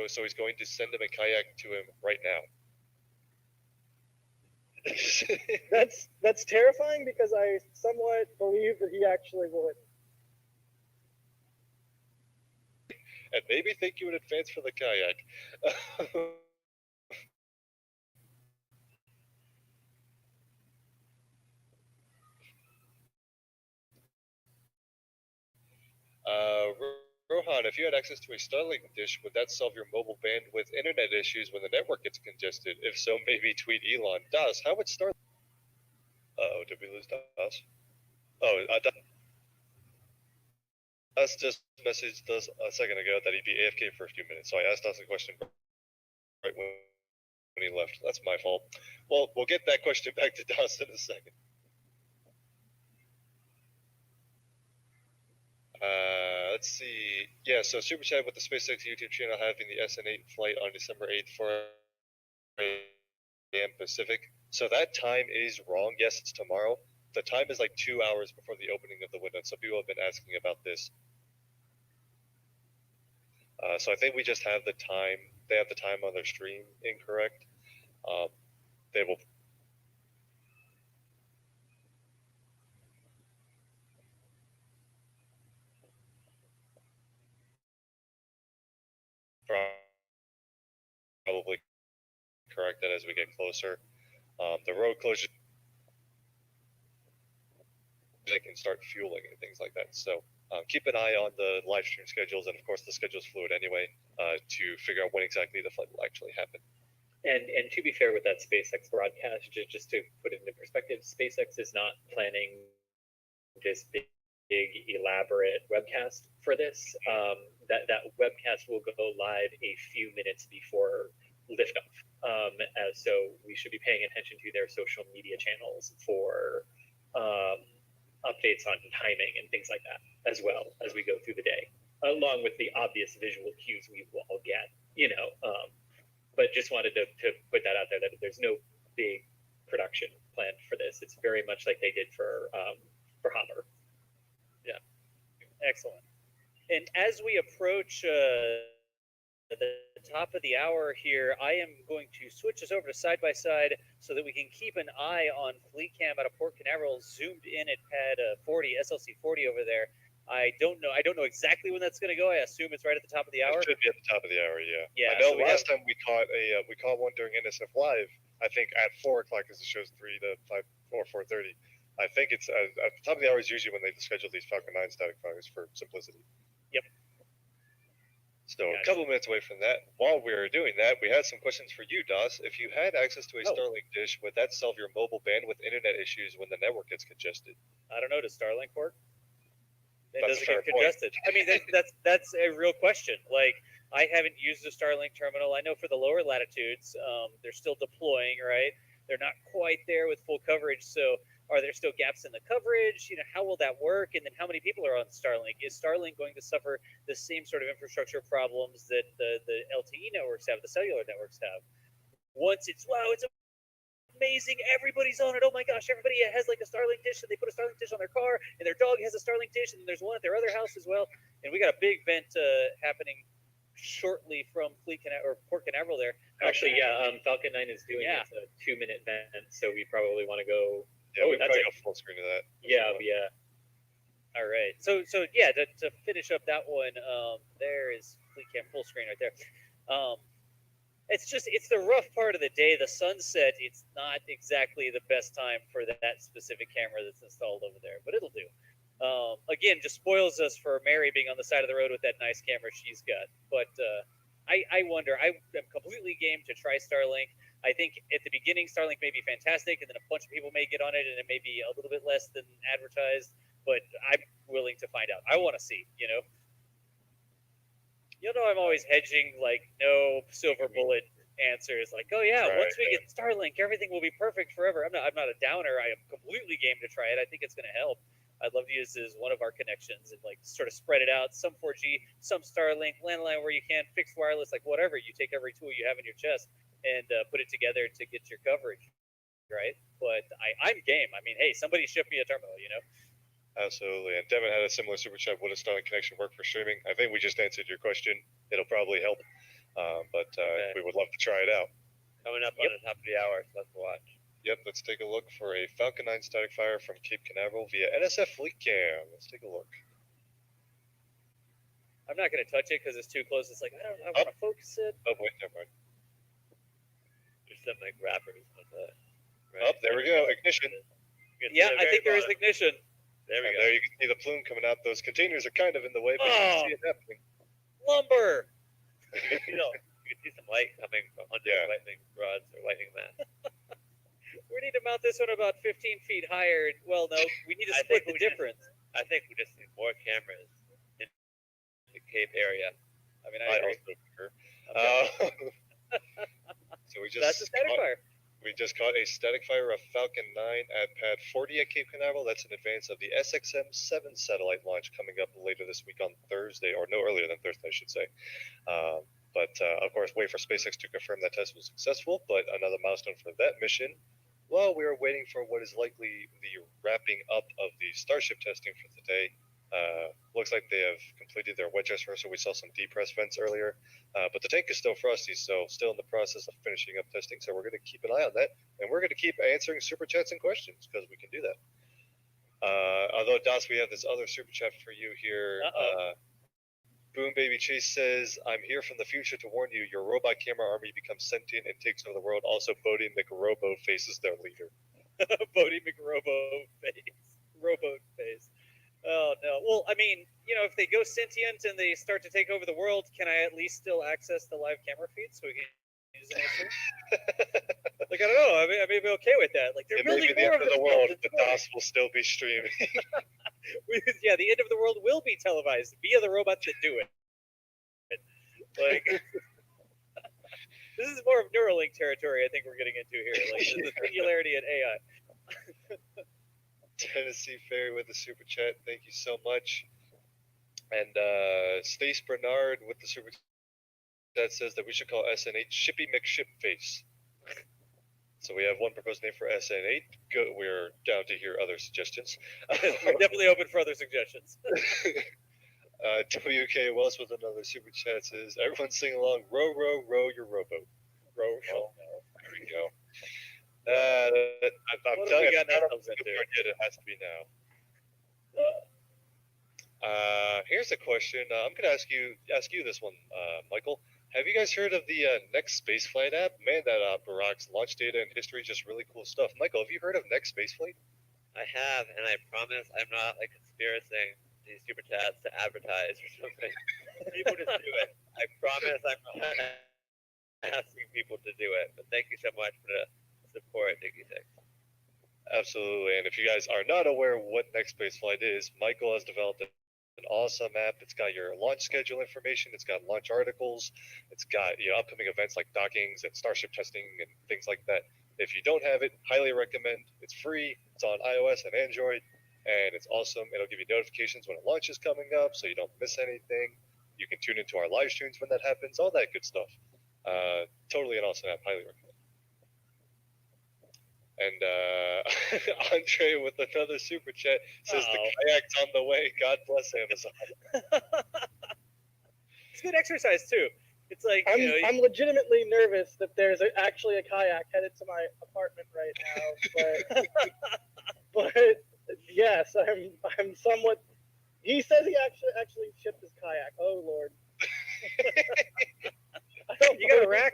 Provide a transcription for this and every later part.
so he's going to send him a kayak to him right now. That's terrifying because I somewhat believe that he actually would. And maybe thank you in advance for the kayak. Rohan, if you had access to a Starlink dish, would that solve your mobile bandwidth internet issues when the network gets congested? If so, maybe tweet Elon. Das, how would Starlink... Uh-oh, did we lose Das? Oh, Das just messaged us a second ago that he'd be AFK for a few minutes, so I asked Das a question right when he left. That's my fault. Well, we'll get that question back to Das in a second. Let's see. Yeah, so Super Chat with the SpaceX YouTube channel having the SN8 flight on December 8th, 4 a.m. Pacific. So that time is wrong. Yes, it's tomorrow. The time is like 2 hours before the opening of the window. Some people have been asking about this. So I think we just have the time. They have the time on their stream incorrect. They will... probably correct that as we get closer. The road closure, they can start fueling and things like that. So keep an eye on the live stream schedules, and of course the schedule's fluid anyway, to figure out when exactly the flight will actually happen. And to be fair with that SpaceX broadcast, just to put it into perspective, SpaceX is not planning this big elaborate webcast for this. That webcast will go live a few minutes before liftoff. So we should be paying attention to their social media channels for updates on timing and things like that, as well as we go through the day, along with the obvious visual cues we will all get, But just wanted to put that out there, that there's no big production planned for this. It's very much like they did for Hopper. Yeah, excellent. And as we approach the top of the hour here, I am going to switch us over to side by side so that we can keep an eye on Fleet Cam out of Port Canaveral, zoomed in at pad 40, SLC 40 over there. I don't know exactly when that's going to go. I assume it's right at the top of the hour. It should be at the top of the hour, yeah. Yeah. I know last time we caught one during NSF Live. I think at 4 o'clock, because it shows 3 to 5 or 4:30. I think it's at the top of the hour is usually when they schedule these Falcon 9 static fires for simplicity. Yep. So a couple minutes away from that. While we were doing that, we had some questions for you, Das. If you had access to a Starlink dish, would that solve your mobile bandwidth internet issues when the network gets congested? I don't know. Does Starlink work? It That's doesn't get congested. I mean, that's a real question. Like, I haven't used a Starlink terminal. I know for the lower latitudes, they're still deploying, right? They're not quite there with full coverage. So are there still gaps in the coverage? How will that work? And then how many people are on Starlink? Is Starlink going to suffer the same sort of infrastructure problems that the LTE networks have, the cellular networks have? Once it's amazing, everybody's on it. Oh my gosh, everybody has like a Starlink dish, and they put a Starlink dish on their car, and their dog has a Starlink dish, and there's one at their other house as well. And we got a big event happening shortly from Port Canaveral there. Actually, yeah, Falcon 9 is doing a 2-minute event, so we probably want to go. Yeah, we probably go full screen of that. Yeah. All right. So yeah, to finish up that one, there is Fleet Cam full screen right there. It's the rough part of the day. The sunset, it's not exactly the best time for that specific camera that's installed over there, but it'll do. Again, just spoils us for Mary being on the side of the road with that nice camera she's got. But I wonder, I am completely game to try Starlink. I think at the beginning, Starlink may be fantastic, and then a bunch of people may get on it, and it may be a little bit less than advertised, but I'm willing to find out. I want to see, I'm always hedging, like, no silver bullet answers, like, oh yeah, once we get Starlink, everything will be perfect forever. I'm not a downer. I am completely game to try it. I think it's going to help. I'd love to use it as one of our connections and like sort of spread it out. Some 4G, some Starlink, landline where you can, fixed wireless, like whatever. You take every tool you have in your chest and put it together to get your coverage, right? But I'm game. I mean, hey, somebody ship me a terminal, Absolutely. And Devin had a similar super chat. Would a Starlink connection work for streaming? I think we just answered your question. It'll probably help. we would love to try it out. Coming up on the top of the hour, so let's watch. Yep, let's take a look for a Falcon 9 static fire from Cape Canaveral via NSF Fleet Cam. Let's take a look. I'm not going to touch it because it's too close. It's like, I want to focus it. Oh, wait, never mind. There's some like wrappers on the. Oh, there we go. Ignition. Yeah, I think there is ignition. There we And go. there you can see the plume coming out. Those containers are kind of in the way, but you can see it happening. Lumber. You can see some light coming from under Yeah. lightning rods or lightning mats. We need to mount this one about 15 feet higher. Well, no, we need to I split think the we just- difference. I think we just need more cameras in the Cape area. I mean, I I agree. also concur. Okay. So we just That's a static fire. We just caught a static fire of Falcon 9 at pad 40 at Cape Canaveral. That's in advance of the SXM-7 satellite launch coming up later this week on Thursday, or no earlier than Thursday, I should say. But of course, wait for SpaceX to confirm that test was successful. But another milestone for that mission, while we are waiting for what is likely the wrapping up of the Starship testing for today, looks like they have completed their wedge so we saw some depress vents earlier. But the tank is still frosty, so still in the process of finishing up testing. So we're going to keep an eye on that, and we're going to keep answering super chats and questions because we can do that. Although, Das, we have this other super chat for you here. Boom Baby Chase says, I'm here from the future to warn you, your robot camera army becomes sentient and takes over the world. Also, Bodie McRobo faces their leader. Bodie McRobo face. Robo face. Oh, no. Well, I mean, if they go sentient and they start to take over the world, can I at least still access the live camera feed so we can use an answer? Like, I don't know. I may be okay with that. Like, they're It may building be the more end of of the this world, stuff. but It's DOS will still be streaming. Yeah, the end of the world will be televised via the robots that do it. Like, this is more of Neuralink territory I think we're getting into here. Like, the singularity in AI. Tennessee Ferry with the super chat. Thank you so much. And Stace Bernard with the super chat says that we should call SN8 Shippy McShipface. So we have one proposed name for SN8. We're down to hear other suggestions. We're definitely open for other suggestions. WK Wells with another super chat says, everyone sing along, row, row, row your rowboat. Row. There we go. I'm What have telling we you, gotten ourselves into? it has to be now. Here's a question. I'm going to ask you this one, Michael. Have you guys heard of the Next Spaceflight app? Man, that Barack's launch data and history, just really cool stuff. Michael, have you heard of Next Spaceflight? I have, and I promise I'm not like conspiracy these super chats to advertise or something. People just do it. I promise I'm not asking people to do it. But thank you so much for the support, Nikki6. Absolutely. And if you guys are not aware what Next Spaceflight is, Michael has developed an awesome app. It's got your launch schedule information. It's got launch articles. It's got upcoming events like dockings and Starship testing and things like that. If you don't have it, highly recommend. It's free. It's on iOS and Android, and it's awesome. It'll give you notifications when a launch is coming up, so you don't miss anything. You can tune into our live streams when that happens. All that good stuff. Totally an awesome app. Highly recommend. And Andre with another super chat says the kayak's on the way. God bless Amazon. It's good exercise too. It's like I'm legitimately nervous that there's actually a kayak headed to my apartment right now, but yes, I'm somewhat. He says he actually shipped his kayak. Oh Lord! you got a rack.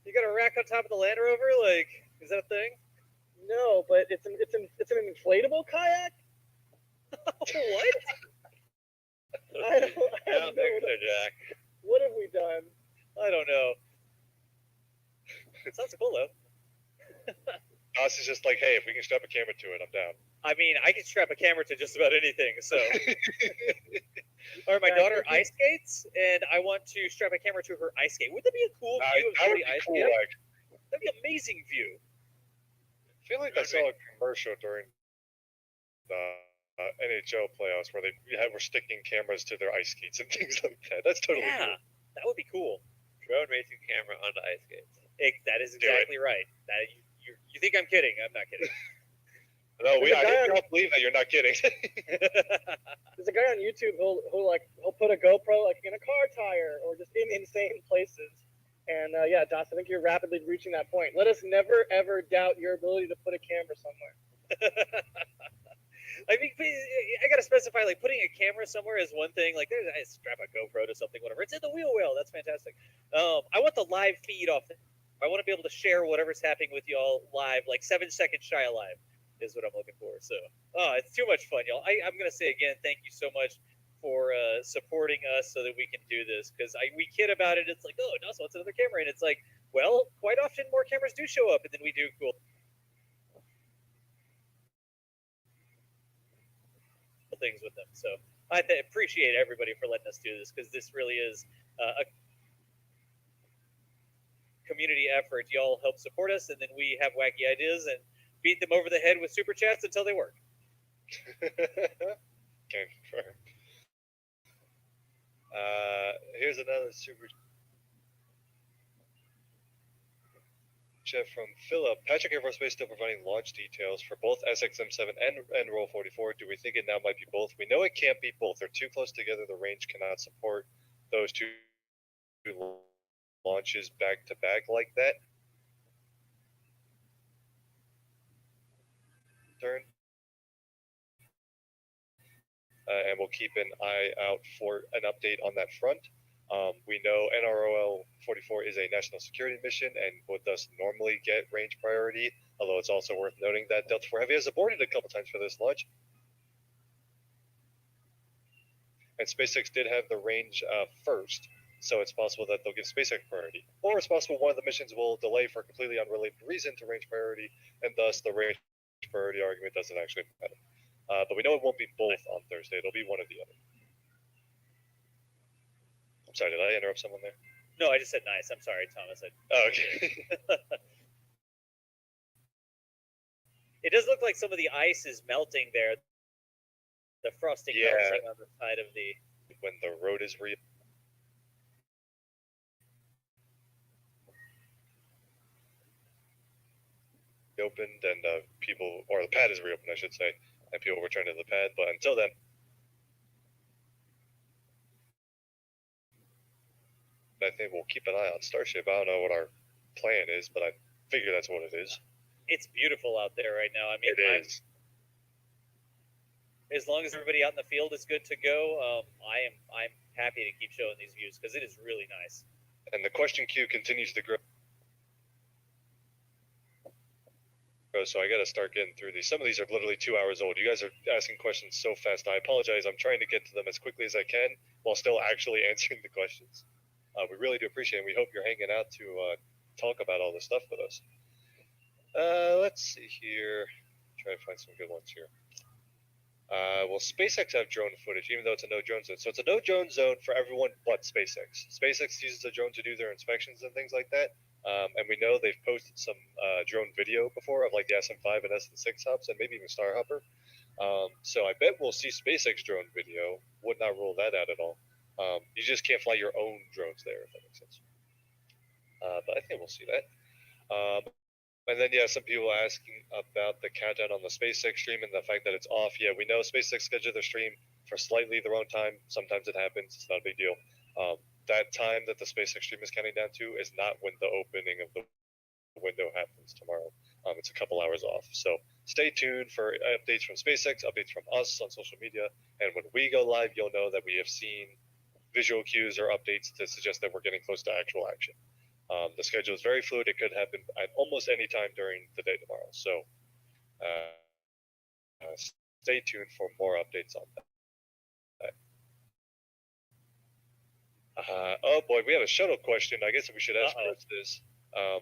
You got a rack on top of the Land Rover. Like, is that a thing? No, but it's an inflatable kayak. What? I don't think know. so, Jack. What have we done? I don't know. It sounds cool though. Us is just like, hey, if we can strap a camera to it, I'm down. I mean, I can strap a camera to just about anything. So, or my Yeah, daughter ice skates, and I want to strap a camera to her ice skate. Wouldn't that be a cool view of That would somebody be ice cool. skating? Like, That'd be an amazing view. I feel like I saw a commercial during the NHL playoffs where were sticking cameras to their ice skates and things like that. That's totally Yeah, cool. that would be cool. Drone racing camera onto ice skates. That is exactly right. That you think I'm kidding? I'm not kidding. No, There's a I guy don't believe that you're not kidding. There's a guy on YouTube who'll put a GoPro like in a car tire or just in insane places, And yeah, Das, I think you're rapidly reaching that point. Let us never ever doubt your ability to put a camera somewhere. I mean, I gotta specify, like, putting a camera somewhere is one thing. Like, there's I strap a GoPro to something, whatever. It's in the wheel well. That's fantastic. I want the live feed off. I want to be able to share whatever's happening with y'all live, like 7 seconds shy of live, is what I'm looking for. So, it's too much fun, y'all. I'm gonna say again, thank you so much for supporting us so that we can do this, because we kid about it. It's like, oh, no, so what's another camera? And it's like, well, quite often more cameras do show up, and then we do cool things with them. So I appreciate everybody for letting us do this, because this really is a community effort. Y'all help support us, and then we have wacky ideas and beat them over the head with super chats until they work. Okay, fair. Here's another super chat from Philip. Patrick Air Force Base still providing launch details for both SXM7 and Roll 44. Do we think it now might be both? We know it can't be both. They're too close together. The range cannot support those two launches back to back like that. Turn. And we'll keep an eye out for an update on that front. We know NROL 44 is a national security mission and would thus normally get range priority, although it's also worth noting that Delta 4 Heavy has aborted a couple times for this launch. And SpaceX did have the range first, so it's possible that they'll give SpaceX priority. Or it's possible one of the missions will delay for a completely unrelated reason to range priority, and thus the range priority argument doesn't actually matter. But we know it won't be both on Thursday. It'll be one or the other. I'm sorry, did I interrupt someone there? No, I just said nice. I'm sorry, Thomas. Oh, okay. It does look like some of the ice is melting there. The frosting melting on the side of the... When the road is reopened and people, or the pad is reopened, I should say, and people return to the pad. But until then, I think we'll keep an eye on Starship. I don't know what our plan is, but I figure that's what it is. It's beautiful out there right now. I mean, it is. As long as everybody out in the field is good to go, I'm happy to keep showing these views, because it is really nice. And the question queue continues to grow. So I got to start getting through these. Some of these are literally 2 hours old. You guys are asking questions so fast. I apologize. I'm trying to get to them as quickly as I can while still actually answering the questions. We really do appreciate it. We hope you're hanging out to talk about all this stuff with us. Let's see here. Try to find some good ones here. Well, SpaceX have drone footage, even though it's a no-drone zone. So it's a no-drone zone for everyone but SpaceX. SpaceX uses a drone to do their inspections and things like that. And we know they've posted some drone video before of like the SM5 and SN6 hubs and maybe even Starhopper. So I bet we'll see SpaceX drone video. Would not rule that out at all. You just can't fly your own drones there, if that makes sense. But I think we'll see that. And then, yeah, some people asking about the countdown on the SpaceX stream and the fact that it's off. Yeah, we know SpaceX scheduled their stream for slightly the wrong time. Sometimes it happens. It's not a big deal. That time that the SpaceX stream is counting down to is not when the opening of the window happens tomorrow. It's a couple hours off. So stay tuned for updates from SpaceX, updates from us on social media. And when we go live, you'll know that we have seen visual cues or updates to suggest that we're getting close to actual action. The schedule is very fluid. It could happen at almost any time during the day tomorrow. So stay tuned for more updates on that. Oh boy, we have a shuttle question. I guess we should ask Chris this.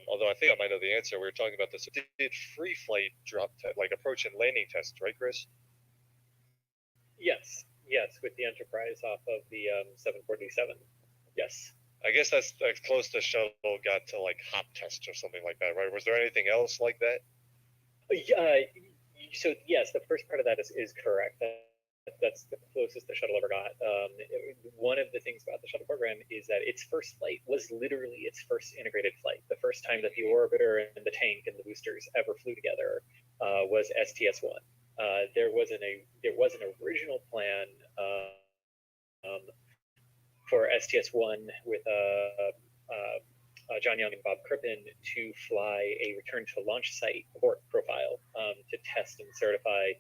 Although I think I might know the answer. We were talking about this. It did free flight drop like approach and landing tests, right, Chris? Yes, with the Enterprise off of the 747. Yes. I guess that's close to shuttle got to like hop tests or something like that, right? Was there anything else like that? So yes, the first part of that is correct. That's the closest the shuttle ever got. One of the things about the shuttle program is that its first flight was literally its first integrated flight. The first time that the orbiter and the tank and the boosters ever flew together was STS-1. There was an original plan for STS-1 with John Young and Bob Crippen to fly a return to launch site abort profile to test and certify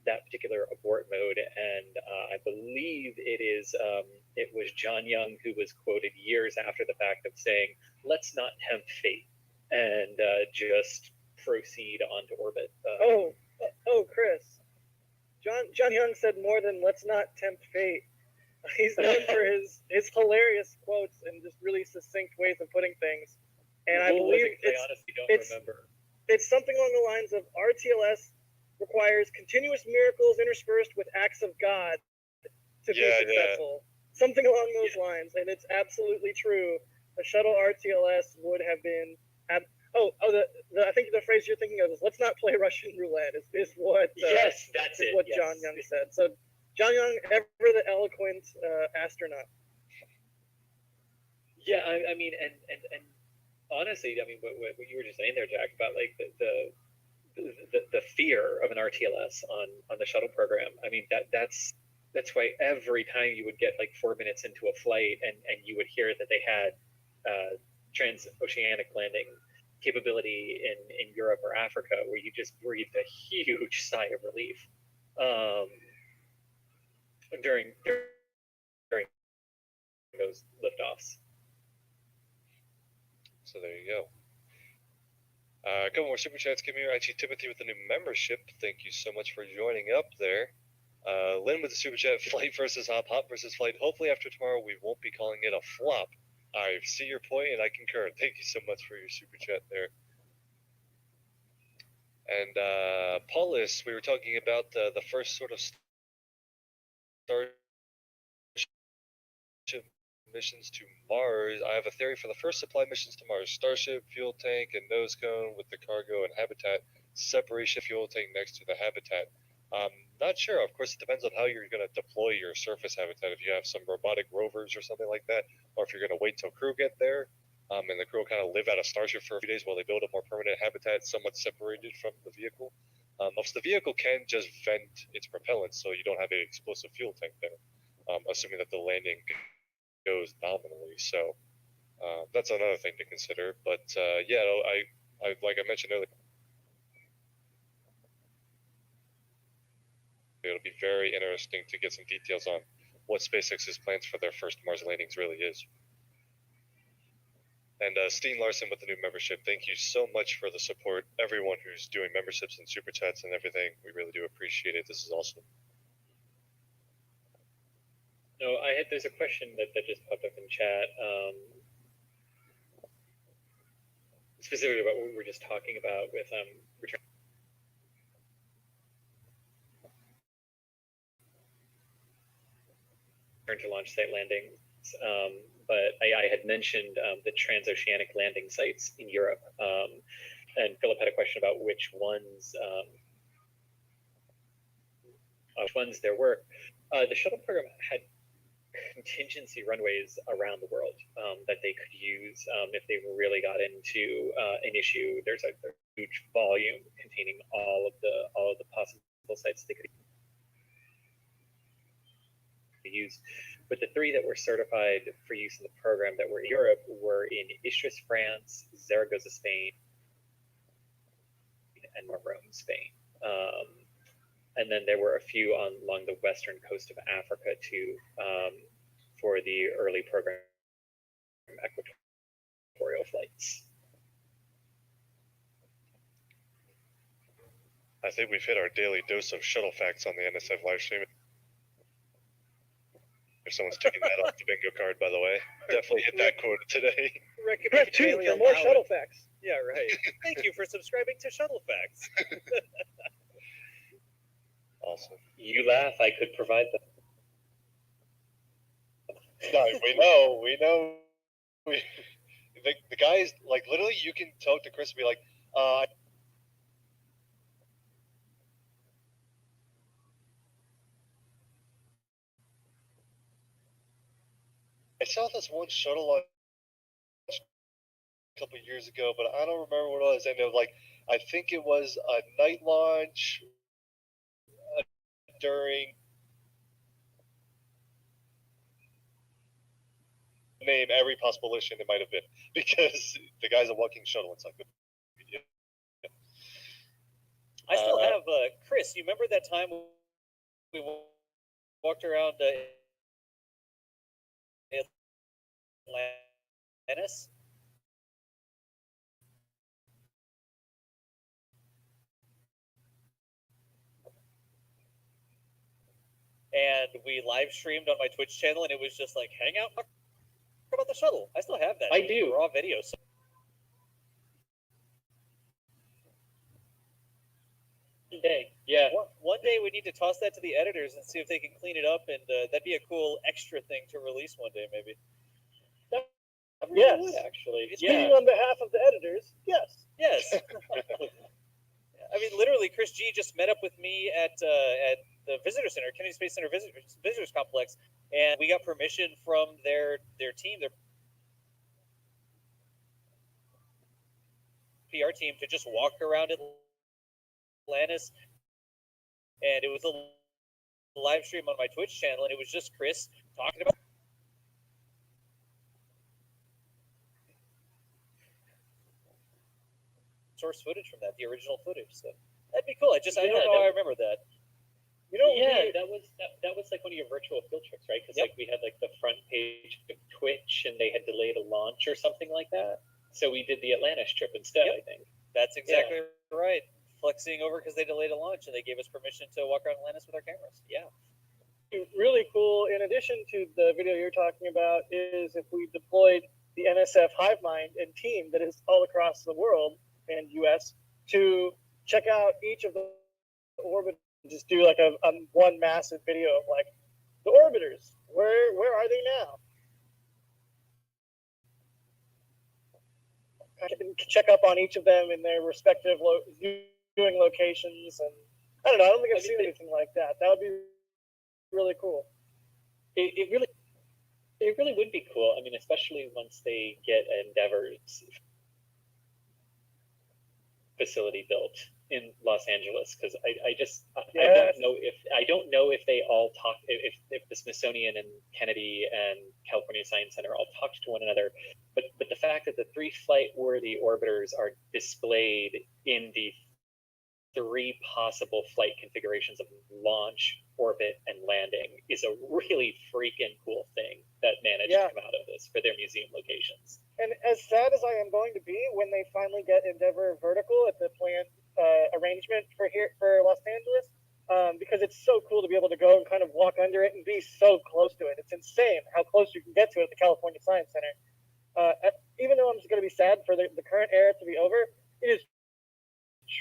that particular abort mode. And I believe it was John Young who was quoted years after the fact of saying, "Let's not tempt fate and just proceed onto orbit." Chris, John Young said more than "let's not tempt fate." He's known for his hilarious quotes and just really succinct ways of putting things. And I believe I honestly don't remember. It's something along the lines of RTLS requires continuous miracles interspersed with acts of God to be successful. Something along those lines, and it's absolutely true. A shuttle RTLS would have been. I think the phrase you're thinking of is "let's not play Russian roulette." Is what? Yes, that's it. What John Young said. So John Young, ever the eloquent astronaut. Yeah, I mean, and honestly, I mean, what you were just saying there, Jack, about like the fear of an RTLS on the shuttle program. I mean, that's why every time you would get like 4 minutes into a flight and you would hear that they had transoceanic landing capability in Europe or Africa, where you just breathed a huge sigh of relief during those liftoffs. So there you go. A couple more super chats came here. IG Timothy with the new membership. Thank you so much for joining up there. Lynn with the super chat. Flight versus hop versus flight. Hopefully after tomorrow we won't be calling it a flop. I see your point and I concur. Thank you so much for your super chat there. And Paulus, we were talking about the first sort of Starship missions to Mars. I have a theory for the first supply missions to Mars: Starship, fuel tank, and nose cone with the cargo and habitat. Separation fuel tank next to the habitat. Not sure. Of course, it depends on how you're going to deploy your surface habitat. If you have some robotic rovers or something like that, or if you're going to wait till crew get there, and the crew kind of live out of Starship for a few days while they build a more permanent habitat, somewhat separated from the vehicle. Most the vehicle can just vent its propellant, so you don't have an explosive fuel tank there, assuming that the landing goes nominally. So that's another thing to consider. But yeah, I like I mentioned earlier, it'll be very interesting to get some details on what SpaceX's plans for their first Mars landings really is. And Steen Larson with the new membership, thank you so much for the support. Everyone who's doing memberships and super chats and everything, we really do appreciate it. This is awesome. No, there's a question that just popped up in chat, specifically about what we were just talking about with return to launch site landings. But I had mentioned the transoceanic landing sites in Europe, and Philip had a question about which ones there were. The shuttle program had contingency runways around the world that they could use if they really got into an issue. There's a huge volume containing all of the possible sites they could use. But the three that were certified for use in the program that were in Europe were in Istres, France, Zaragoza, Spain, and Rome, Spain. And then there were a few along the western coast of Africa too, for the early program equatorial flights. I think we've hit our daily dose of shuttle facts on the NSF live stream. If someone's taking that off the bingo card, by the way, definitely hit that quota today. Press 2 for more shuttle facts. Yeah, right. Thank you for subscribing to Shuttle Facts. Awesome. You laugh, I could provide them. No, we know. The guys, like, literally, you can talk to Chris and be like, I saw this one shuttle launch a couple years ago, but I don't remember what it was. And it was like, I think it was a night launch during name every possible issue it might have been because the guy's a walking shuttle encyclopedia. I still have Chris. You remember that time we walked around Atlantis? And we live streamed on my Twitch channel, and it was just like, hang out, talk about the shuttle. I still have that. I do. Raw video. So. Day. Yeah. One day we need to toss that to the editors and see if they can clean it up, and that'd be a cool extra thing to release one day, maybe. Yes. Would, actually. Speaking on behalf of the editors, yes. Yes. I mean, literally, Chris G just met up with me at the visitor center, Kennedy Space Center visitors complex, and we got permission from their team, their PR team, to just walk around Atlantis, and it was a live stream on my Twitch channel, and it was just Chris talking about source footage from that, the original footage. So that'd be cool. I don't know how I remember that. You know, that was like one of your virtual field trips, right? Because Yep. like we had like the front page of Twitch, and they had delayed a launch or something like that. So we did the Atlantis trip instead. Yep. I think That's exactly right. Flexing over because they delayed a launch, and they gave us permission to walk around Atlantis with our cameras. Yeah. really cool, in addition to the video you're talking about, is if we deployed the NSF Hivemind and team that is all across the world and US to check out each of the orbiters, just do like a one massive video of like the orbiters, where are they now? I can check up on each of them in their respective viewing locations, and I don't know. I don't think I've seen anything like that. That would be really cool. it really would be cool. I mean, especially once they get Endeavor's facility built in Los Angeles, because I don't know if they all talk, if the Smithsonian and Kennedy and California Science Center all talked to one another, but the fact that the 3 flight-worthy orbiters are displayed in the 3 possible flight configurations of launch, orbit, and landing is a really freaking cool thing that managed to come out of this for their museum locations. And as sad as I am going to be when they finally get Endeavor vertical at the planned arrangement for Los Angeles, because it's so cool to be able to go and kind of walk under it and be so close to it. It's insane how close you can get to it at the California Science Center. Even though I'm just going to be sad for the current era to be over, it is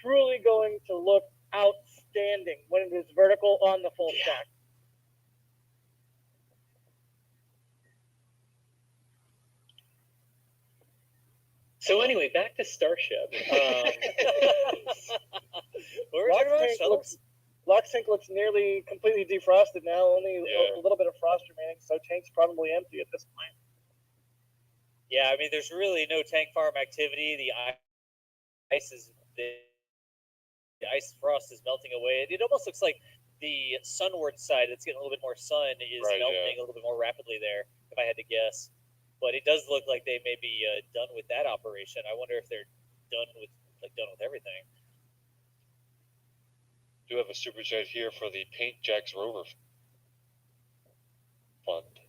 truly going to look outstanding when it is vertical on the full stack. So anyway, back to Starship. LockSync looks nearly completely defrosted now, only a little bit of frost remaining, so tank's probably empty at this point. Yeah, I mean, there's really no tank farm activity. The ice frost is melting away. It almost looks like the sunward side that's getting a little bit more sun is melting a little bit more rapidly there, if I had to guess. But it does look like they may be done with that operation. I wonder if they're done with everything. Do have a super chat here for the Paint Jacks Rover Fund.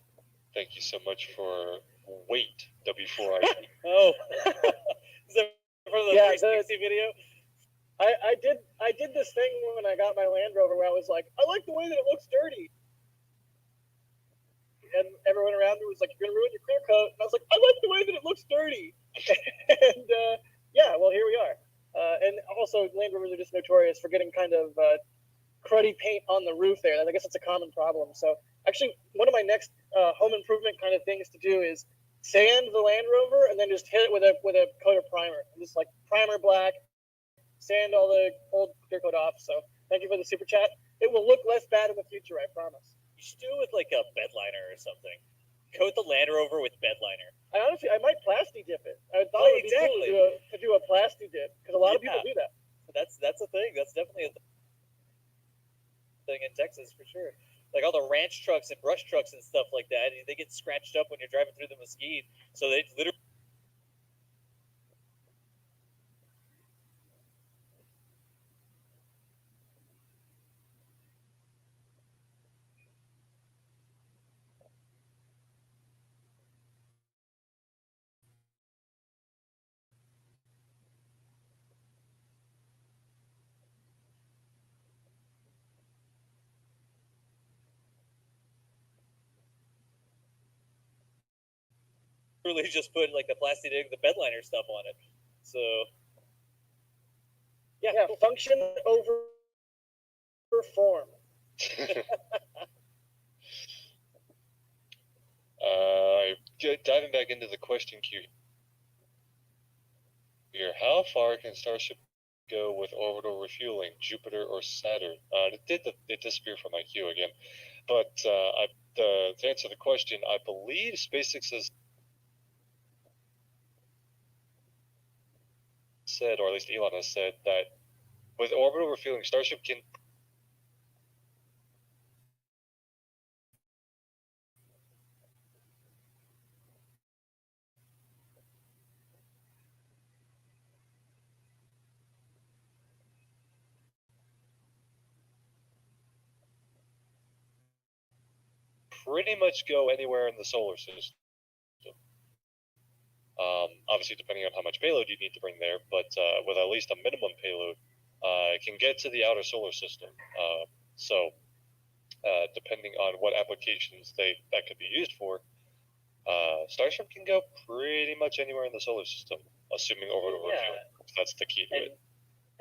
Thank you so much for Wait W4I. Oh, is that for the 360 video? I did this thing when I got my Land Rover where I was like, I like the way that it looks dirty. And everyone around me was like, you're going to ruin your clear coat. And I was like, I like the way that it looks dirty. And well, here we are. And also, Land Rovers are just notorious for getting kind of cruddy paint on the roof there. And I guess it's a common problem. So actually, one of my next home improvement kind of things to do is sand the Land Rover and then just hit it with a coat of primer. Just like primer black, sand all the old clear coat off. So thank you for the super chat. It will look less bad in the future, I promise. You should do it with like a bed liner or something. Coat the Land Rover with bed liner. I might plasti dip it. I thought it would be cool to do a plasti dip, because a lot of people do that. That's a thing. That's definitely a thing in Texas for sure. Like all the ranch trucks and brush trucks and stuff like that, they get scratched up when you're driving through the mesquite. So they literally just put like the plastic, the bed liner stuff on it. So Yeah, function over form. Diving back into the question queue here, how far can Starship go with orbital refueling, Jupiter or Saturn? It disappeared from my queue again, but to answer the question, I believe SpaceX has said, or at least Elon has said, that with orbital refueling, Starship can pretty much go anywhere in the solar system. Obviously, depending on how much payload you need to bring there, but with at least a minimum payload, it can get to the outer solar system. So, depending on what applications that could be used for, Starship can go pretty much anywhere in the solar system, assuming orbital refueling. That's the key to it.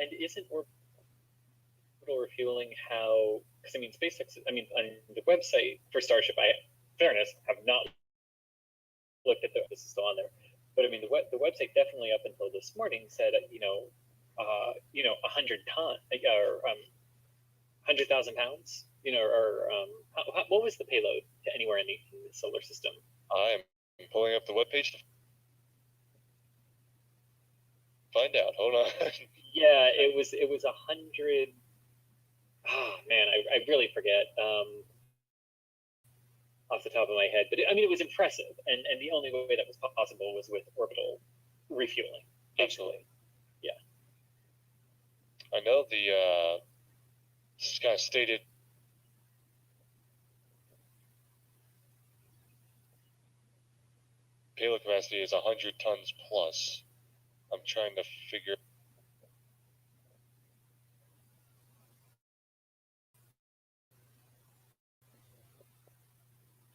And isn't orbital refueling how? Because I mean, SpaceX. I mean, on the website for Starship, fairness, have not looked at this is still on there. But I mean, the website definitely up until this morning said, 100 ton or 100,000 pounds, or what was the payload to anywhere in the solar system? I'm pulling up the webpage to find out. Hold on. Yeah, it was 100. Oh man, I really forget. Off the top of my head, but it was impressive, and the only way that was possible was with orbital refueling. Absolutely. Yeah. I know this kind of stated payload capacity is 100 tons plus. I'm trying to figure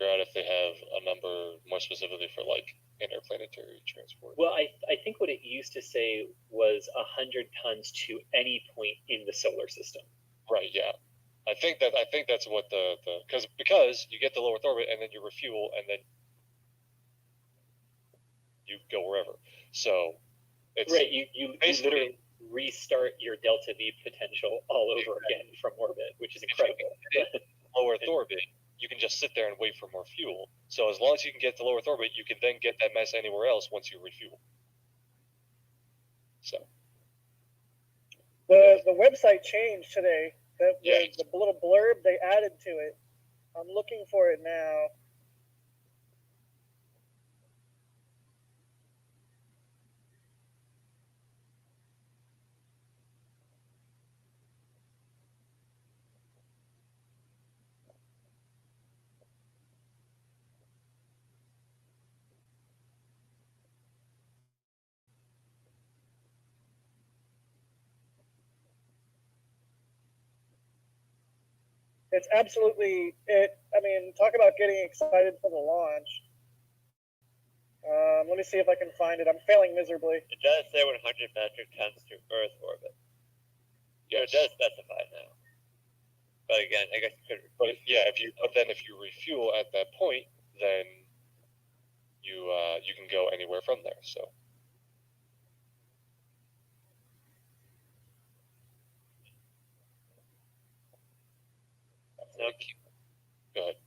out if they have a number more specifically for like interplanetary transport. Well, I think what it used to say was 100 tons to any point in the solar system. Right. Yeah. I think that's what because you get the low Earth orbit and then you refuel and then you go wherever. So it's right. You literally restart your delta V potential all over again from orbit, which is incredible. Low Earth orbit, you can just sit there and wait for more fuel. So as long as you can get to low Earth orbit, you can then get that mess anywhere else once you refuel. So the website changed today. The little blurb they added to it. I'm looking for it now. It's absolutely it. I mean, talk about getting excited for the launch. Let me see if I can find it. I'm failing miserably. It does say 100 metric tons to Earth orbit. Yeah, it does specify now. But again, I guess you could. But yeah, if you refuel at that point, then you can go anywhere from there. So. Go ahead.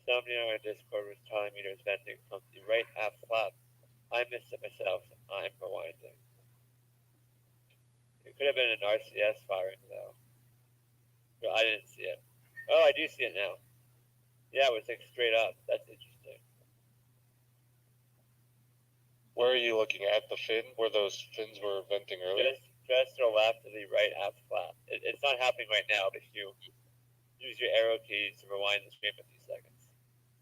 Somebody on our Discord was telling me there's venting from the right half flap. I missed it myself. I'm rewinding. It could have been an RCS firing though. But I didn't see it. Oh, I do see it now. Yeah, it was like straight up. That's interesting. Where are you looking at? The fin? Where those fins were venting earlier? Just to the left of the right aft flap. It's not happening right now, but if you use your arrow keys to rewind the stream a few seconds,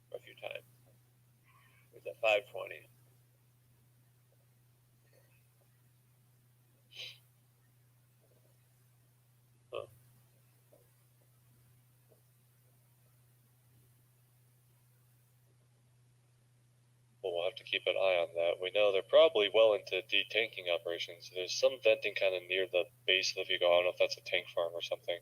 or a few times. It was at 520. Huh. Well, we'll have to keep an eye on that. We know they're probably well into detanking operations. There's some venting kind of near the base of the vehicle. I don't know if that's a tank farm or something.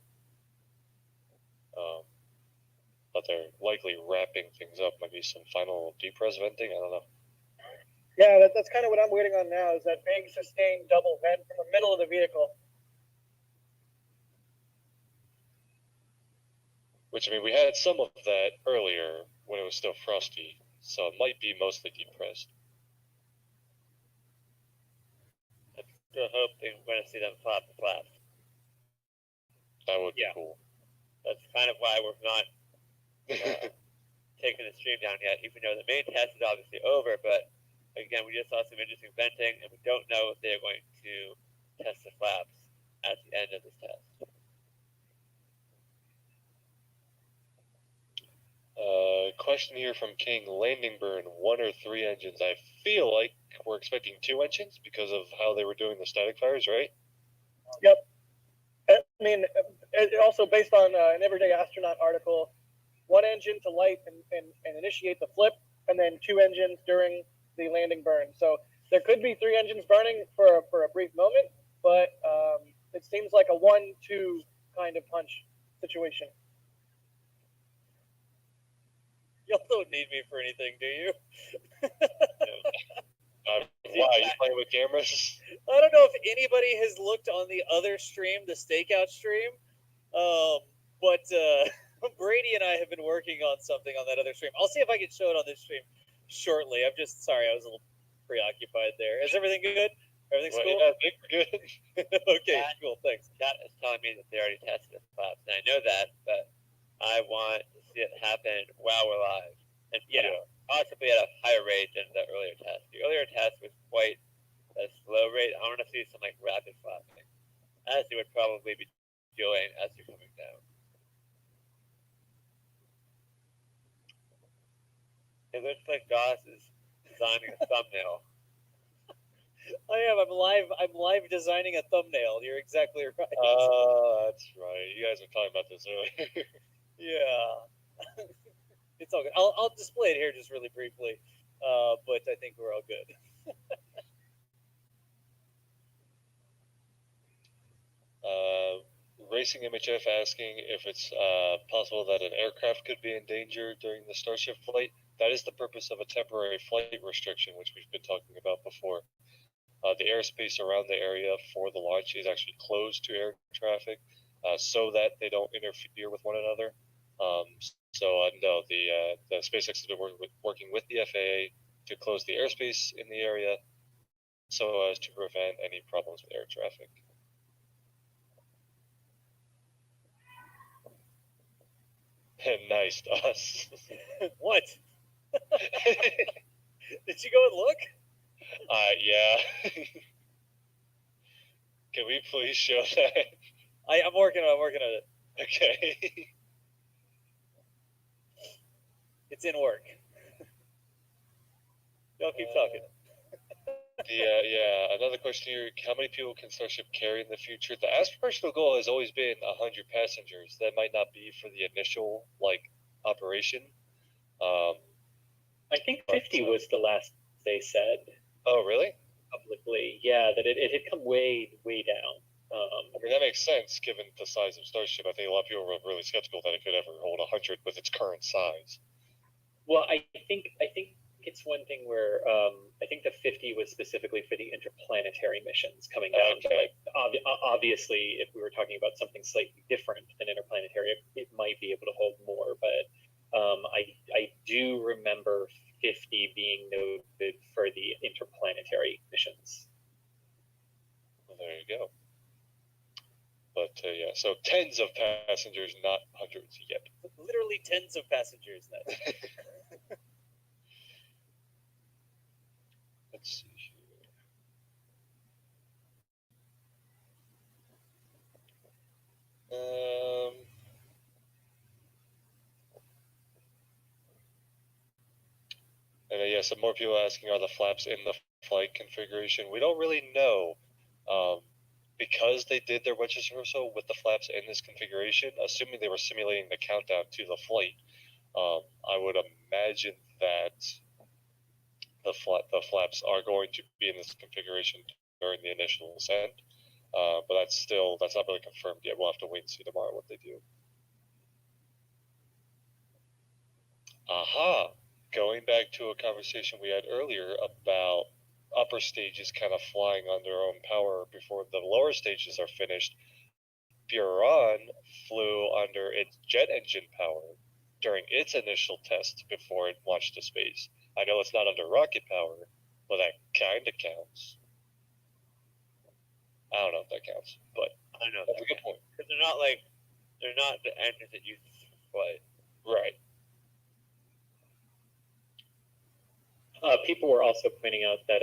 But they're likely wrapping things up. Maybe some final depress venting. I don't know. Yeah, that's kind of what I'm waiting on now. Is that big sustained double vent from the middle of the vehicle? Which, I mean, we had some of that earlier when it was still frosty, so it might be mostly depressed. I still hope we're going to see them flap the flaps. That would be cool. That's kind of why we're not taking the stream down yet, even though the main test is obviously over. But again, we just saw some interesting venting, and we don't know if they're going to test the flaps at the end of this test. Question here from King: landing burn 1 or 3 engines? I feel like we're expecting 2 engines because of how they were doing the static fires, right? Yep. I mean, also based on an Everyday Astronaut article, 1 engine to light and initiate the flip, and then 2 engines during the landing burn. So there could be 3 engines burning for a brief moment, but it seems like a 1-2 kind of punch situation. Y'all don't need me for anything, do you? Wow, you playing with cameras? I don't know if anybody has looked on the other stream, the stakeout stream, but Brady and I have been working on something on that other stream. I'll see if I can show it on this stream shortly. I'm just sorry, I was a little preoccupied there. Is everything good? Everything's cool? Yeah, I think we're good. Okay, cool, thanks. Chat is telling me that they already tested the flaps, and I know that, but I want to see it happen while we're live. And possibly at a higher rate than the earlier test. The earlier test was quite a slow rate. I want to see some like rapid flapping, as you would probably be doing as you're coming down. It looks like Goss is designing a thumbnail. I am. I'm live designing a thumbnail. You're exactly right. That's right. You guys were talking about this earlier. Yeah. It's all good. I'll display it here just really briefly, but I think we're all good. Racing MHF asking if it's possible that an aircraft could be in danger during the Starship flight. That is the purpose of a temporary flight restriction, which we've been talking about before. The airspace around the area for the launch is actually closed to air traffic so that they don't interfere with one another. No, the SpaceX has been working with the FAA to close the airspace in the area so as to prevent any problems with air traffic. Nice, us. What? Did you go and look? Yeah. Can we please show that? I'm working on it. Okay. It's in work. Y'all keep talking. Yeah. Another question here: how many people can Starship carry in the future? The aspirational goal has always been 100 passengers. That might not be for the initial operation. I think 50 was the last they said. Oh, really? Publicly, yeah, that it had come way down. I mean, that makes sense given the size of Starship. I think a lot of people were really skeptical that it could ever hold 100 with its current size. Well, I think it's one thing where I think the 50 was specifically for the interplanetary missions coming down. Okay. Obviously, if we were talking about something slightly different than interplanetary, it might be able to hold more. But I do remember 50 being noted for the interplanetary missions. Well, there you go. But yeah, so tens of passengers, not hundreds yet. literally tens of passengers. Nice. Let's see here. And yeah, some more people asking, are the flaps in the flight configuration? We don't really know. Because they did their wedge rehearsal with the flaps in this configuration, assuming they were simulating the countdown to the flight, I would imagine that the flaps are going to be in this configuration during the initial ascent. But that's not really confirmed yet. We'll have to wait and see tomorrow what they do. Aha! Going back to a conversation we had earlier about upper stages kind of flying on their own power before the lower stages are finished, Buran flew under its jet engine power during its initial tests before it launched to space. I know it's not under rocket power, but that kind of counts. I don't know if that counts, but I know that's a good point. because they're not the engines that you flight. Right. People were also pointing out that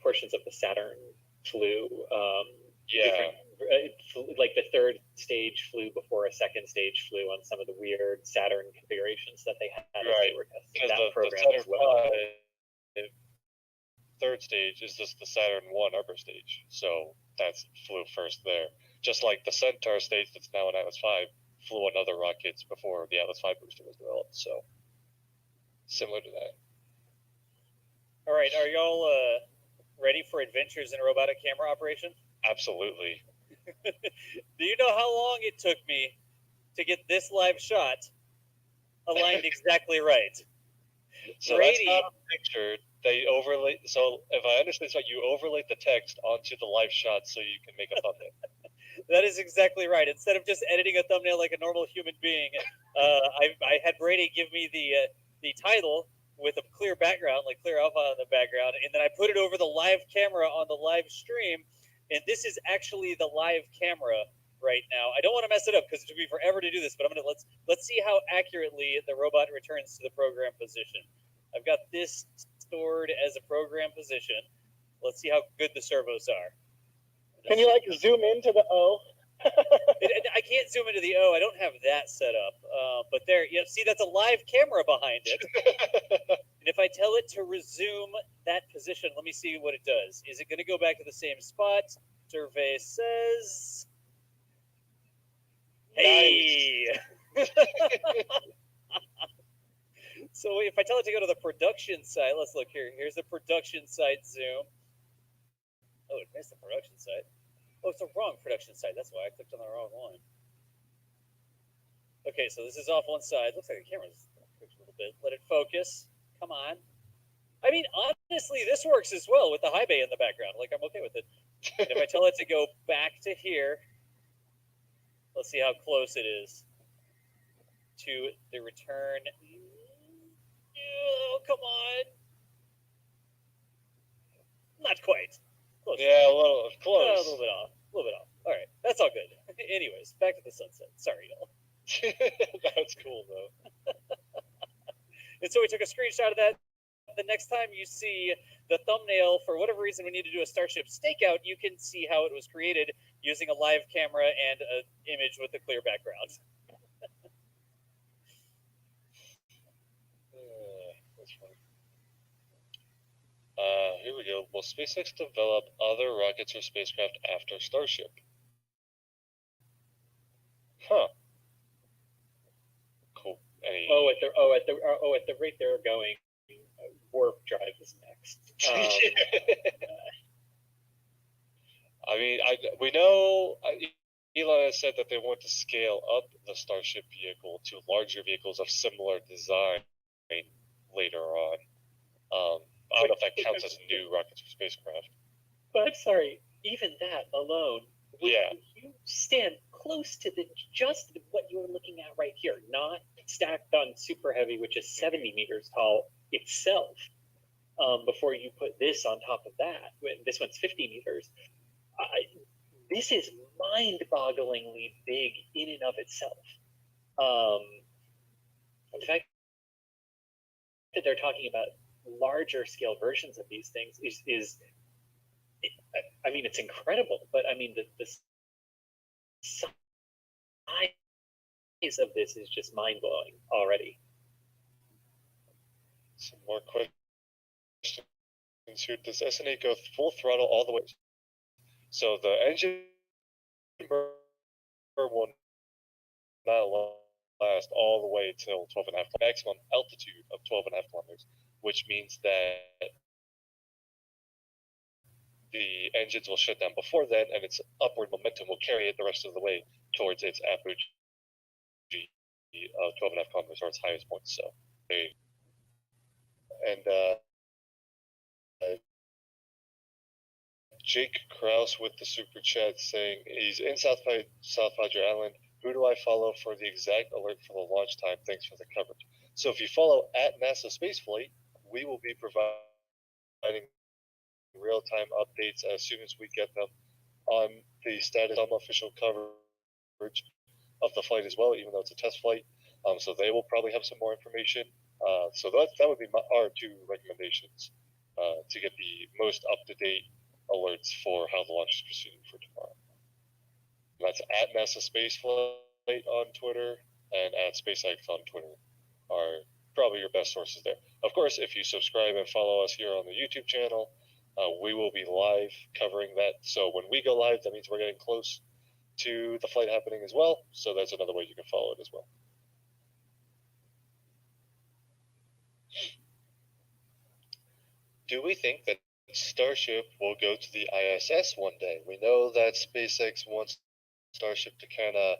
portions of the Saturn flew. Like the third stage flew before a second stage flew on some of the weird Saturn configurations that they had as they were testing that program as well. Third stage is just the Saturn 1 upper stage, so that's flew first there. Just like the Centaur stage that's now in Atlas 5 flew on other rockets before the Atlas 5 booster was developed, so similar to that. All right, are y'all ready for adventures in robotic camera operation? Absolutely. Do you know how long it took me to get this live shot aligned exactly right? So Brady, that's not a picture. They overlay. So if I understand, so you overlay the text onto the live shot so you can make a thumbnail. That is exactly right. Instead of just editing a thumbnail like a normal human being, I had Brady give me the title with a clear background, like clear alpha on the background, and then I put it over the live camera on the live stream. And this is actually the live camera right now. I don't want to mess it up because it took me forever to do this, but let's see how accurately the robot returns to the program position. I've got this stored as a program position. Let's see how good the servos are. Can you like zoom into the O? I can't zoom into the O. I don't have that set up. But there, see, that's a live camera behind it. And if I tell it to resume that position, let me see what it does. Is it going to go back to the same spot? Survey says, hey. Nice. So if I tell it to go to the production site, let's look here. Here's the production site zoom. Oh, it missed the production site. Oh, it's the wrong production site. That's why I clicked on the wrong one. Okay, so this is off one side. Looks like the camera's a little bit. Let it focus. Come on. I mean, honestly, this works as well with the high bay in the background. Like, I'm okay with it. And if I tell it to go back to here, let's see how close it is to the return. Oh, come on. Not quite. Close. Yeah, a little close. A little bit off. A little bit off. All right. That's all good. Anyways, back to the sunset. Sorry, y'all. That's cool, though. And so we took a screenshot of that. The next time you see the thumbnail, for whatever reason we need to do a Starship stakeout, you can see how it was created using a live camera and an image with a clear background. That's funny. Here we go. Will SpaceX develop other rockets or spacecraft after Starship? Huh. Cool. At the rate they're going, warp drive is next. I mean, we know Elon has said that they want to scale up the Starship vehicle to larger vehicles of similar design later on. I don't know if that counts as new rockets or spacecraft. But I'm sorry, even that alone, yeah, you stand close to just what you're looking at right here, not stacked on Super Heavy, which is 70 meters tall itself, before you put this on top of that. This one's 50 meters. This is mind-bogglingly big in and of itself. In fact, that they're talking about larger scale versions of these things is I mean, it's incredible, but I mean, the size of this is just mind blowing already. Some more questions here. Does SN8 go full throttle all the way? So the engine burn will not last all the way till 12.5 maximum altitude of 12.5 kilometers, which means that the engines will shut down before then, and its upward momentum will carry it the rest of the way towards its apogee of 12.5 kilometers, or its highest point. So, and Jake Kraus with the super chat saying he's in South Padre Island. Who do I follow for the exact alert for the launch time? Thanks for the coverage. So if you follow at NASA Spaceflight, we will be providing real-time updates as soon as we get them on the status. Some official coverage of the flight as well, even though it's a test flight. So they will probably have some more information. So that would be our two recommendations to get the most up-to-date alerts for how the launch is proceeding for tomorrow. And that's at NASA Spaceflight on Twitter and at SpaceX on Twitter are probably your best sources there. Of course, if you subscribe and follow us here on the YouTube channel, we will be live covering that. So when we go live, that means we're getting close to the flight happening as well. So that's another way you can follow it as well. Do we think that Starship will go to the ISS one day? We know that SpaceX wants Starship to kind of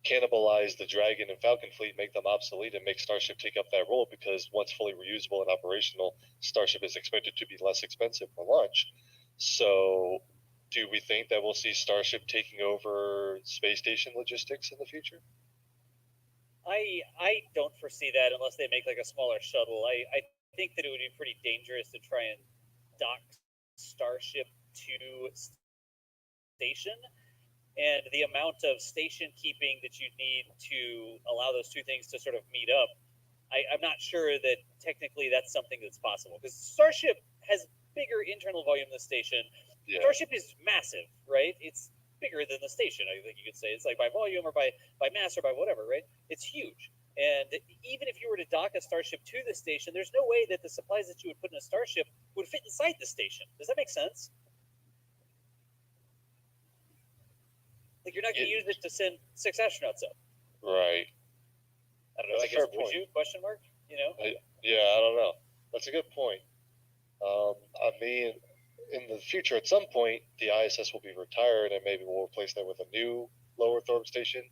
cannibalize the Dragon and Falcon fleet, make them obsolete, and make Starship take up that role, because once fully reusable and operational, Starship is expected to be less expensive for launch. So do we think that we'll see Starship taking over space station logistics in the future? I don't foresee that unless they make like a smaller shuttle. I think that it would be pretty dangerous to try and dock Starship to station, and the amount of station keeping that you'd need to allow those two things to sort of meet up, I'm not sure that technically that's something that's possible, because Starship has bigger internal volume than the station. Yeah. Starship is massive, right? It's bigger than the station, I think you could say. It's like by volume or by mass or by whatever, right? It's huge. And even if you were to dock a Starship to the station, there's no way that the supplies that you would put in a Starship would fit inside the station. Does that make sense? Like, you're not going to use it to send 6 astronauts up. Right. I don't know. That's I guess, would you? Question mark? You know? Yeah, I don't know. That's a good point. I mean, in the future, at some point, the ISS will be retired, and maybe we'll replace that with a new low Earth orbit station.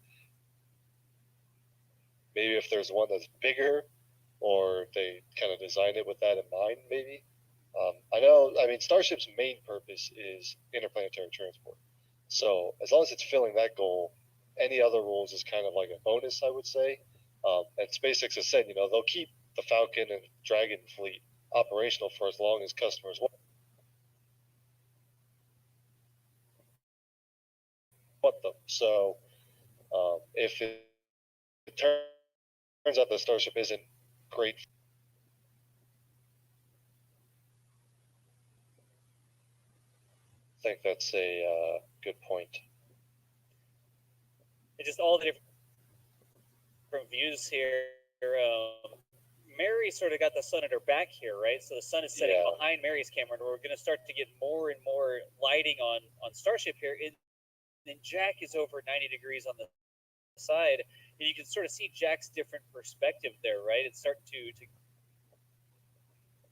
Maybe if there's one that's bigger, or they kind of design it with that in mind, maybe. I mean, Starship's main purpose is interplanetary transport. So as long as it's filling that goal, any other rules is kind of like a bonus, I would say. And SpaceX has said, they'll keep the Falcon and Dragon fleet operational for as long as customers want them. So if it turns out the Starship isn't great, I think that's a good point. And just all the different views here. Mary sort of got the sun at her back here, right? So the sun is setting behind Mary's camera, and we're going to start to get more and more lighting on Starship here. And then Jack is over 90 degrees on the side, and you can sort of see Jack's different perspective there, right? It's starting to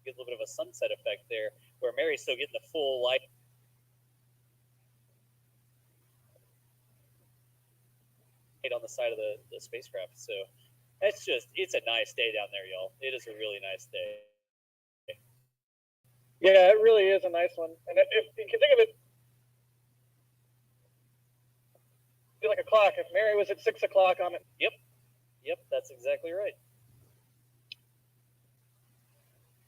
get a little bit of a sunset effect there, where Mary's still getting the full light on the side of the spacecraft. So it's a nice day down there, y'all. It is a really nice day. Yeah, it really is a nice one. And if you can think of it, like a clock. If Mary was at 6 o'clock, I'm at. Yep, that's exactly right.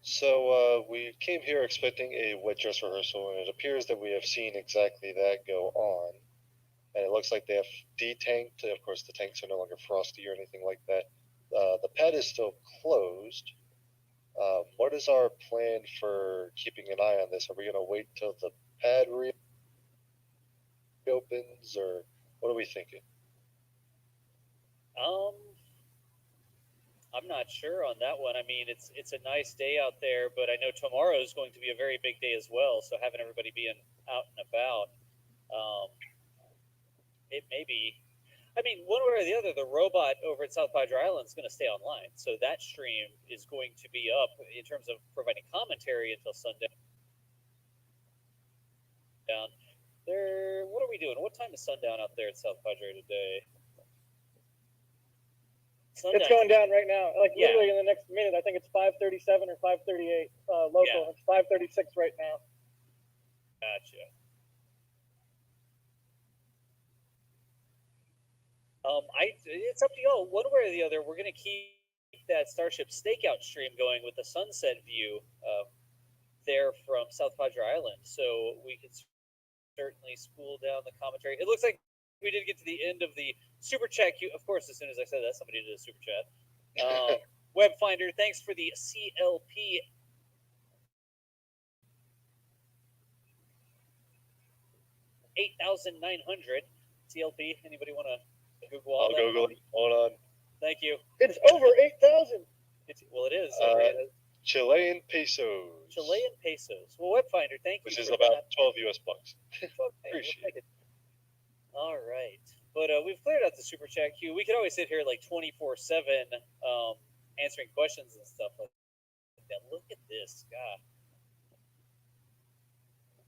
So we came here expecting a wet dress rehearsal, and it appears that we have seen exactly that go on. And it looks like they have de-tanked. Of course, the tanks are no longer frosty or anything like that. the pad is still closed. What is our plan for keeping an eye on this? Are we going to wait till the pad reopens, or what are we thinking? I'm not sure on that one. I mean, it's a nice day out there, but I know tomorrow is going to be a very big day as well. So having everybody being out and about, it may be. I mean, one way or the other, the robot over at South Padre Island is going to stay online, so that stream is going to be up in terms of providing commentary until sundown. There, what are we doing? What time is sundown out there at South Padre today? It's going down right now. Like Yeah. literally in the next minute. I think it's 5:37 or 5:38 local. Yeah. It's 5:36 right now. Gotcha. It's up to y'all. One way or the other, we're gonna keep that Starship stakeout stream going with the sunset view there from South Padre Island, so we can certainly spool down the commentary. It looks like we did get to the end of the super chat queue. Of course, as soon as I said that, somebody did a super chat. Web Finder, thanks for the CLP. $8,900 CLP. Anybody want to Google all I'll that? Google it. Hold on. Thank you. It's over 8,000. Well, it is. Chilean pesos. Chilean pesos. Well, Web Finder, thank you. Which is for about that. 12 US bucks. Okay, we'll take it. All right. But we've cleared out the super chat queue. We could always sit here like 24/7 answering questions and stuff like that. Look at this. God.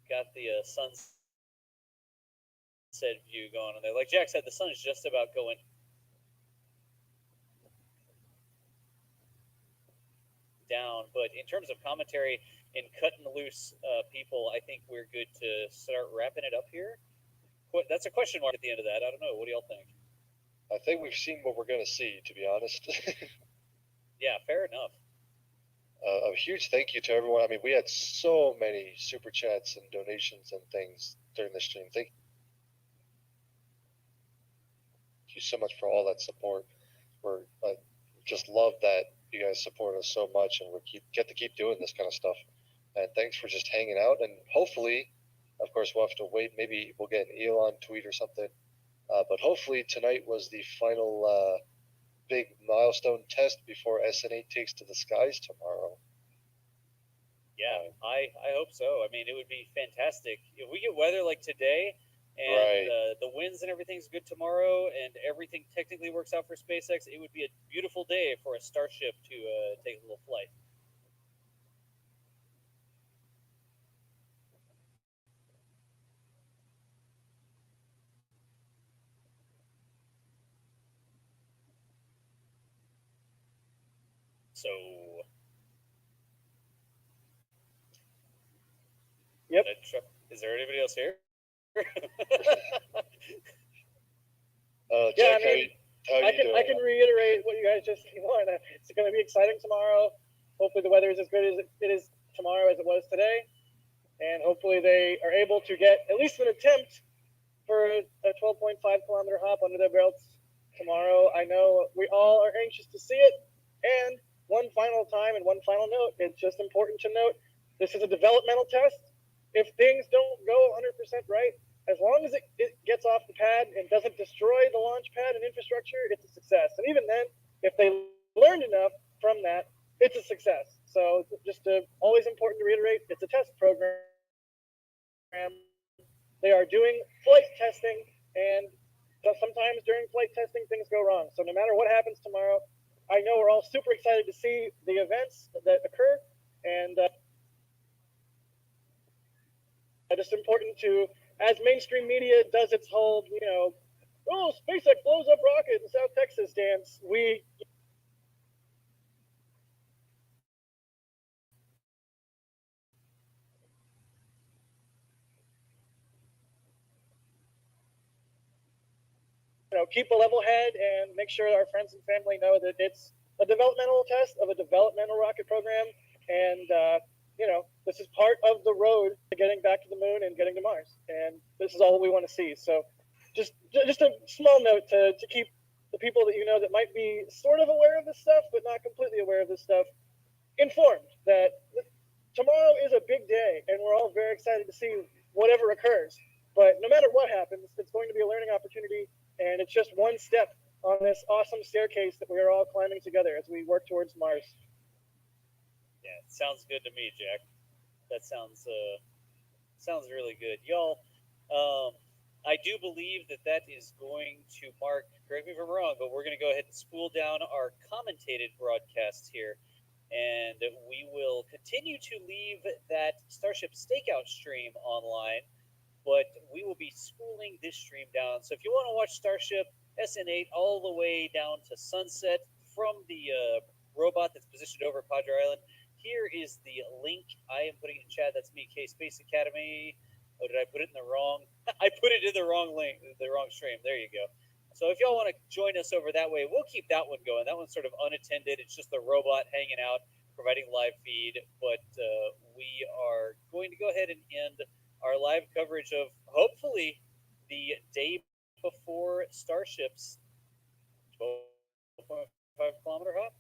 Got the sunset view going on there. Like Jack said, the sun is just about going down. But in terms of commentary and cutting loose people, I think we're good to start wrapping it up here. That's a question mark at the end of that. I don't know. What do y'all think? I think we've seen what we're going to see, to be honest. Yeah, fair enough. A huge thank you to everyone. I mean, we had so many super chats and donations and things during the stream. Thank you so much for all that support. We're just love that you guys support us so much, and we get to keep doing this kind of stuff. And thanks for just hanging out. And hopefully, of course, we'll have to wait. Maybe we'll get an Elon tweet or something. But hopefully tonight was the final big milestone test before SN8 takes to the skies tomorrow. Yeah, I hope so. I mean, it would be fantastic if we get weather like today, and Right. The winds and everything's good tomorrow, and everything technically works out for SpaceX. It would be a beautiful day for a Starship to take a little flight. So, Yep. Is there anybody else here? Yeah, Jack, I mean, how you doing? I can reiterate what you guys just want. It's going to be exciting tomorrow. Hopefully the weather is as good as it is tomorrow as it was today. And hopefully they are able to get at least an attempt for a 12.5 kilometer hop under their belts tomorrow. I know we all are anxious to see it. And one final time and one final note, it's just important to note, this is a developmental test. If things don't go 100% right, as long as it gets off the pad and doesn't destroy the launch pad and infrastructure, it's a success. And even then, if they learned enough from that, it's a success. So just always important to reiterate, it's a test program. They are doing flight testing, and sometimes during flight testing, things go wrong. So no matter what happens tomorrow, I know we're all super excited to see the events that occur, and just important to, as mainstream media does its whole, oh, SpaceX blows up rocket in South Texas dance, we keep a level head and make sure our friends and family know that it's a developmental test of a developmental rocket program, and this is part of the road to getting back to the moon and getting to Mars, and this is all we want to see. So just a small note to keep the people that you know that might be sort of aware of this stuff, but not completely aware of this stuff, informed that tomorrow is a big day, and we're all very excited to see whatever occurs. But no matter what happens, it's going to be a learning opportunity, and it's just one step on this awesome staircase that we are all climbing together as we work towards Mars. Yeah, sounds good to me, Jack. That sounds really good, y'all. I do believe that is going to mark. Correct me if I'm wrong, but we're going to go ahead and spool down our commentated broadcasts here, and we will continue to leave that Starship Stakeout stream online, but we will be spooling this stream down. So if you want to watch Starship SN8 all the way down to sunset from the robot that's positioned over Padre Island, here is the link. I am putting it in chat. That's me, K Space Academy. Oh, did I put it in the wrong? I put it in the wrong link, the wrong stream. There you go. So if y'all want to join us over that way, we'll keep that one going. That one's sort of unattended. It's just the robot hanging out, providing live feed. But we are going to go ahead and end our live coverage of hopefully the day before Starship's 12.5 kilometer hop.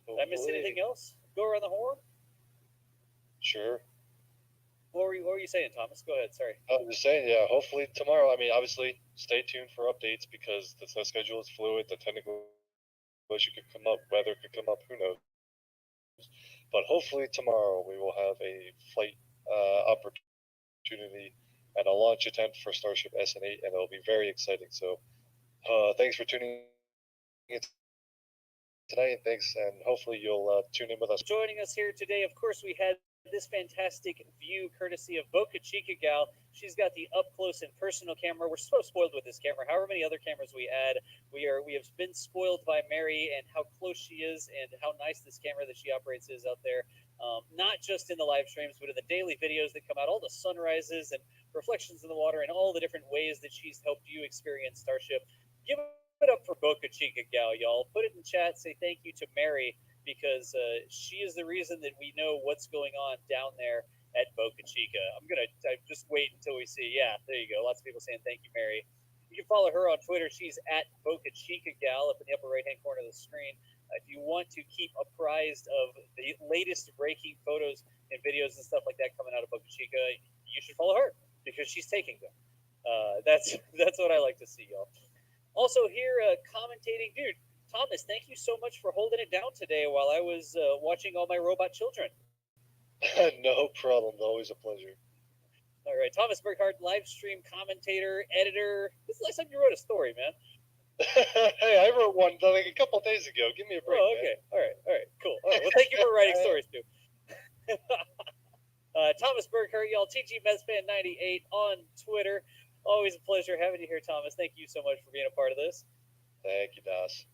Did I miss anything else? Go around the horn? Sure. What were you saying, Thomas? Go ahead. Sorry. I was just saying, yeah, hopefully tomorrow. I mean, obviously, stay tuned for updates because the schedule is fluid. The technical issue could come up, weather could come up, who knows. But hopefully tomorrow we will have a flight opportunity and a launch attempt for Starship SN8, and it'll be very exciting. So thanks for tuning in tonight, thanks, and hopefully you'll tune in with us. Joining us here today, of course, we had this fantastic view courtesy of Boca Chica Gal. She's got the up close and personal camera. We're so spoiled with this camera. However many other cameras we add, we have been spoiled by Mary and how close she is and how nice this camera that she operates is out there. Not just in the live streams, but in the daily videos that come out, all the sunrises and reflections in the water and all the different ways that she's helped you experience Starship. Give it up for Boca Chica Gal, y'all. Put it in chat. Say thank you to Mary, because she is the reason that we know what's going on down there at Boca Chica. I'm just wait until we see. Yeah, there you go. Lots of people saying thank you, Mary. You can follow her on Twitter. She's at Boca Chica Gal up in the upper right-hand corner of the screen. If you want to keep apprised of the latest breaking photos and videos and stuff like that coming out of Boca Chica, you should follow her because she's taking them. That's what I like to see, y'all. Also here commentating, dude. Thomas, thank you so much for holding it down today while I was watching all my robot children. No problem. Always a pleasure. All right. Thomas Burkhardt, live stream commentator, editor. This is the last time you wrote a story, man. Hey, I wrote one like a couple days ago. Give me a break. Oh, okay. Man. All right. Cool. All right. Well, thank you for writing stories, too. Thomas Burkhardt, y'all, TGMezFan98 on Twitter. Always a pleasure having you here, Thomas. Thank you so much for being a part of this. Thank you, Das.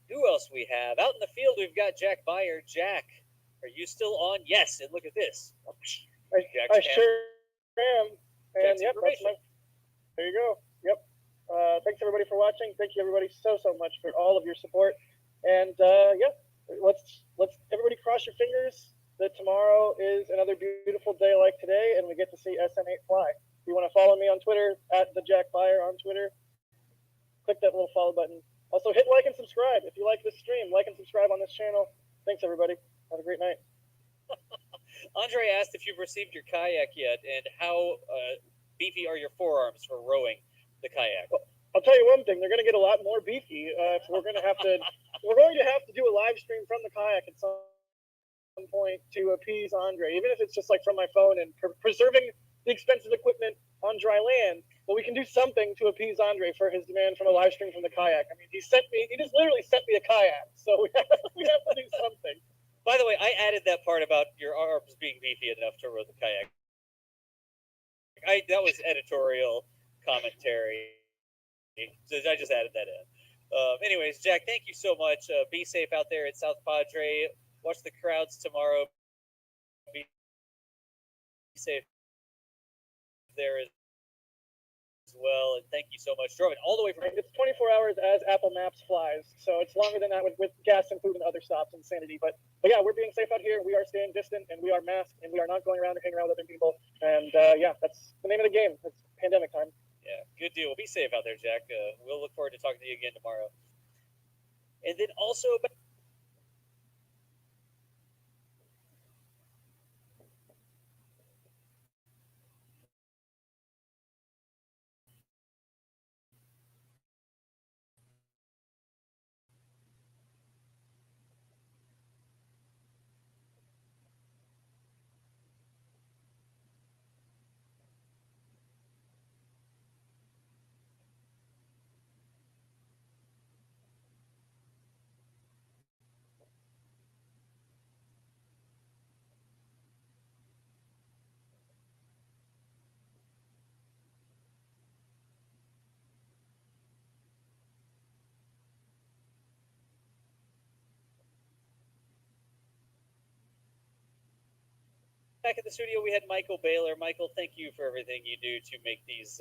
Who else we have? Out in the field, we've got Jack Beyer. Jack, are you still on? Yes, and look at this. I sure am. And yep, there you go. Yep. Thanks everybody for watching. Thank you everybody so much for all of your support. And yeah, let's everybody cross your fingers that tomorrow is another beautiful day like today, and we get to see SN8 fly. If you want to follow me on Twitter, at the Jack Beyer on Twitter, click that little follow button. Also, hit like and subscribe. If you like this stream, like and subscribe on this channel. Thanks, everybody. Have a great night. Andre asked if you've received your kayak yet, and how beefy are your forearms for rowing the kayak? Well, I'll tell you one thing. They're going to get a lot more beefy. We're going to have to do a live stream from the kayak at some point to appease Andre, even if it's just like from my phone and preserving the expensive equipment on dry land. But we can do something to appease Andre for his demand from a live stream from the kayak. I mean, he just literally sent me a kayak, so we have to do something. By the way, I added that part about your arms being beefy enough to row the kayak. That was editorial commentary. I just added that in. Anyways, Jack, thank you so much. Be safe out there at South Padre. Watch the crowds tomorrow. Be safe there as well, and thank you so much. Drove it all the way from. It's 24 hours as Apple Maps flies, so it's longer than that with gas and food and other stops and sanity. But yeah, we're being safe out here. We are staying distant, and we are masked, and we are not going around and hanging around with other people. And yeah, that's the name of the game. It's pandemic time. Yeah, good deal. deal. Be safe out there, Jack. We'll look forward to talking to you again tomorrow. And then also about back at the studio, we had Michael Baylor. Michael, thank you for everything you do to make these